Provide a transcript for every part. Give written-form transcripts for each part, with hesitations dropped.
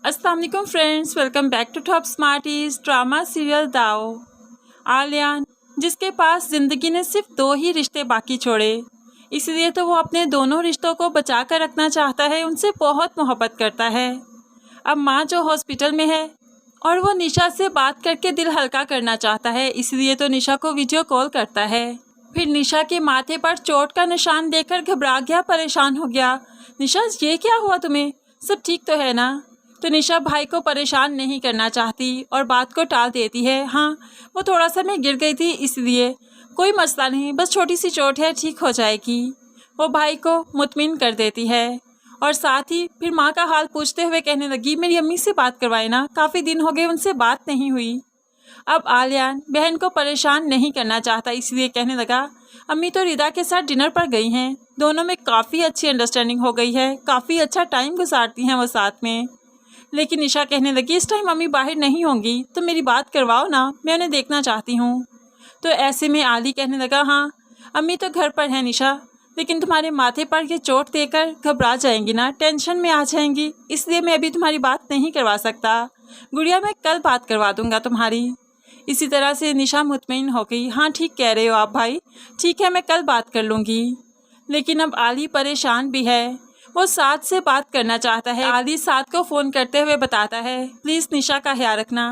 अस्सलाम वालेकुम friends, welcome back to top smarties drama serial दाव। आलियान, जिसके पास ज़िंदगी ने सिर्फ 2 ही रिश्ते बाकी छोड़े, इसलिए तो वो अपने दोनों रिश्तों को बचा कर रखना चाहता है, उनसे बहुत मोहब्बत करता है। अब माँ जो हॉस्पिटल में है और वो निशा से बात करके दिल हल्का करना चाहता है, इसलिए तो निशा को वीडियो कॉल करता है। फिर निशा के माथे पर चोट का निशान देखकर घबरा गया, परेशान हो गया। निशा, ये क्या हुआ तुम्हें? सब ठीक तो है ना? तो निशा भाई को परेशान नहीं करना चाहती और बात को टाल देती है। हाँ, वो थोड़ा सा मैं गिर गई थी, इसलिए कोई मसला नहीं, बस छोटी सी चोट है, ठीक हो जाएगी। वो भाई को मुतमिन कर देती है और साथ ही फिर माँ का हाल पूछते हुए कहने लगी, मेरी अम्मी से बात करवाए ना, काफ़ी दिन हो गए उनसे बात नहीं हुई। अब आलियान बहन को परेशान नहीं करना चाहता, इसलिए कहने लगा, अम्मी तो रिदा के साथ डिनर पर गई हैं, दोनों में काफ़ी अच्छी अंडरस्टैंडिंग हो गई है, काफ़ी अच्छा टाइम गुजारती हैं वो साथ में। लेकिन निशा कहने लगी, इस टाइम मम्मी बाहर नहीं होंगी, तो मेरी बात करवाओ ना, मैं उन्हें देखना चाहती हूँ। तो ऐसे में आली कहने लगा, हाँ अम्मी तो घर पर है निशा, लेकिन तुम्हारे माथे पर ये चोट देकर घबरा जाएंगी ना, टेंशन में आ जाएंगी, इसलिए मैं अभी तुम्हारी बात नहीं करवा सकता। गुड़िया, मैं कल बात करवा दूंगा तुम्हारी। इसी तरह से निशा मुतमईन हो गई। हाँ, ठीक कह रहे हो आप भाई, ठीक है, मैं कल बात कर लूँगी। लेकिन अब आली परेशान भी है, वो साथ से बात करना चाहता है। आली साथ को फ़ोन करते हुए बताता है, प्लीज़ निशा का ख्याल रखना,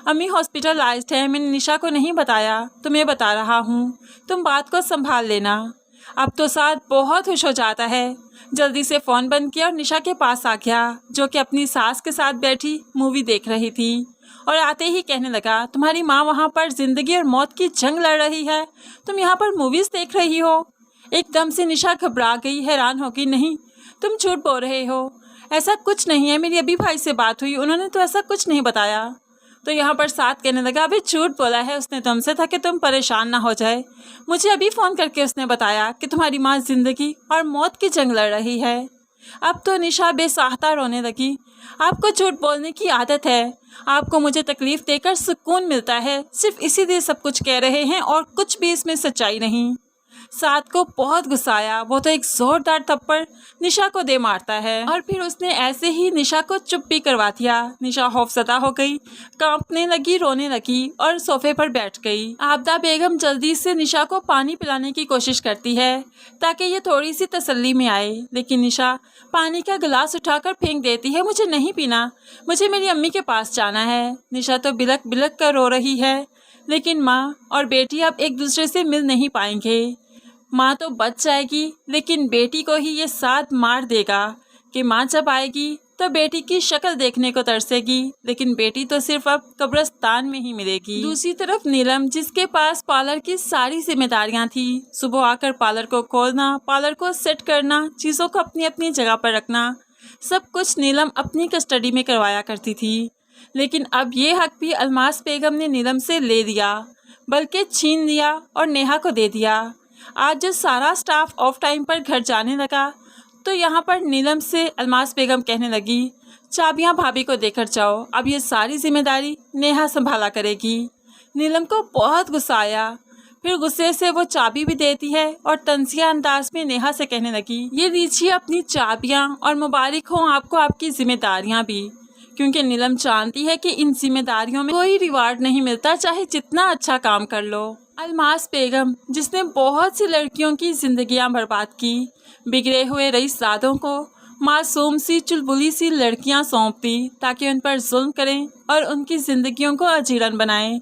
अम्मी हॉस्पिटलाइज्ड है, मैंने निशा को नहीं बताया, तुम्हें बता रहा हूँ, तुम बात को संभाल लेना। अब तो साथ बहुत खुश हो जाता है, जल्दी से फ़ोन बंद किया और निशा के पास आ गया, जो कि अपनी सास के साथ बैठी मूवी देख रही थी। और आते ही कहने लगा, तुम्हारी माँ वहाँ पर ज़िंदगी और मौत की जंग लड़ रही है, तुम यहाँ पर मूवीज़ देख रही हो। एकदम से निशा घबरा गई, हैरान हो गई, नहीं तुम झूठ बोल रहे हो, ऐसा कुछ नहीं है, मेरी अभी भाई से बात हुई, उन्होंने तो ऐसा कुछ नहीं बताया। तो यहाँ पर साथ कहने लगा, अभी झूठ बोला है उसने तुमसे, था कि तुम परेशान ना हो जाए, मुझे अभी फ़ोन करके उसने बताया कि तुम्हारी माँ ज़िंदगी और मौत की जंग लड़ रही है। अब तो निशा बेसाहता रोने लगी, आपको झूठ बोलने की आदत है, आपको मुझे तकलीफ़ देकर सुकून मिलता है, सिर्फ इसीलिए सब कुछ कह रहे हैं और कुछ भी इसमें सच्चाई नहीं। साथ को बहुत गुस्सा आया, वो तो एक ज़ोरदार थप्पड़ निशा को दे मारता है और फिर उसने ऐसे ही निशा को चुप भी करवा दिया। निशा खौफज़दा हो गई, कांपने लगी, रोने लगी और सोफे पर बैठ गई। आबदा बेगम जल्दी से निशा को पानी पिलाने की कोशिश करती है ताकि ये थोड़ी सी तसल्ली में आए, लेकिन निशा पानी का गिलास उठाकर फेंक देती है, मुझे नहीं पीना, मुझे मेरी अम्मी के पास जाना है। निशा तो बिलक बिलक कर रो रही है, लेकिन माँ और बेटी अब एक दूसरे से मिल नहीं पाएंगे। माँ तो बच जाएगी, लेकिन बेटी को ही ये साथ मार देगा कि माँ जब आएगी तो बेटी की शक्ल देखने को तरसेगी, लेकिन बेटी तो सिर्फ अब कब्रिस्तान में ही मिलेगी। दूसरी तरफ नीलम, जिसके पास पार्लर की सारी जिम्मेदारियाँ थी, सुबह आकर पार्लर को खोलना, पार्लर को सेट करना, चीज़ों को अपनी अपनी जगह पर रखना, सब कुछ नीलम अपनी कस्टडी में करवाया करती थी। लेकिन अब ये हक भी अलमास बेगम ने नीलम से ले लिया, बल्कि छीन लिया और नेहा को दे दिया। आज जब सारा स्टाफ ऑफ टाइम पर घर जाने लगा, तो यहाँ पर नीलम से अलमास बेगम कहने लगी, चाबियाँ भाभी को देकर जाओ, अब ये सारी जिम्मेदारी नेहा संभाला करेगी। नीलम को बहुत गुस्सा आया, फिर गुस्से से वो चाबी भी देती है और तंजिया अंदाज में नेहा से कहने लगी, ये लीजिए अपनी चाबियाँ और मुबारक हो आपको आपकी जिम्मेदारियाँ भी, क्योंकि नीलम जानती है कि इन जिम्मेदारियों में कोई रिवार्ड नहीं मिलता, चाहे जितना अच्छा काम कर लो। अलमास बेगम, जिसने बहुत सी लड़कियों की जिंदगियां बर्बाद की, बिगड़े हुए रईसजादों को मासूम सी चुलबुली सी लड़कियां सौंप दी ताकि उन पर जुल्म करें और उनकी ज़िंदगियों को अजीरन बनाएं,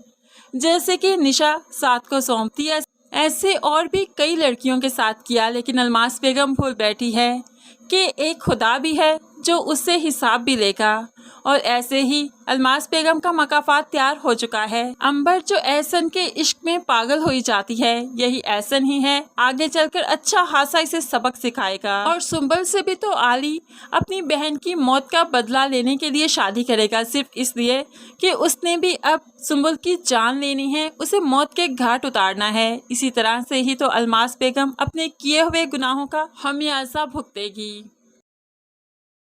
जैसे कि निशा साथ को सौंपती है, ऐसे और भी कई लड़कियों के साथ किया। लेकिन अलमास बेगम भूल बैठी है कि एक खुदा भी है जो उससे हिसाब भी लेगा, और ऐसे ही अलमास बेगम का मकाफात तैयार हो चुका है। अंबर जो एहसन के इश्क में पागल हो जाती है, यही एहसन ही है आगे चलकर अच्छा खासा इसे सबक सिखाएगा। और सुंबल से भी तो आली अपनी बहन की मौत का बदला लेने के लिए शादी करेगा, सिर्फ इसलिए कि उसने भी अब सुंबल की जान लेनी है, उसे मौत के घाट उतारना है। इसी तरह से ही तो अलमास बेगम अपने किए हुए गुनाहों का खमियाजा भुगतेगी।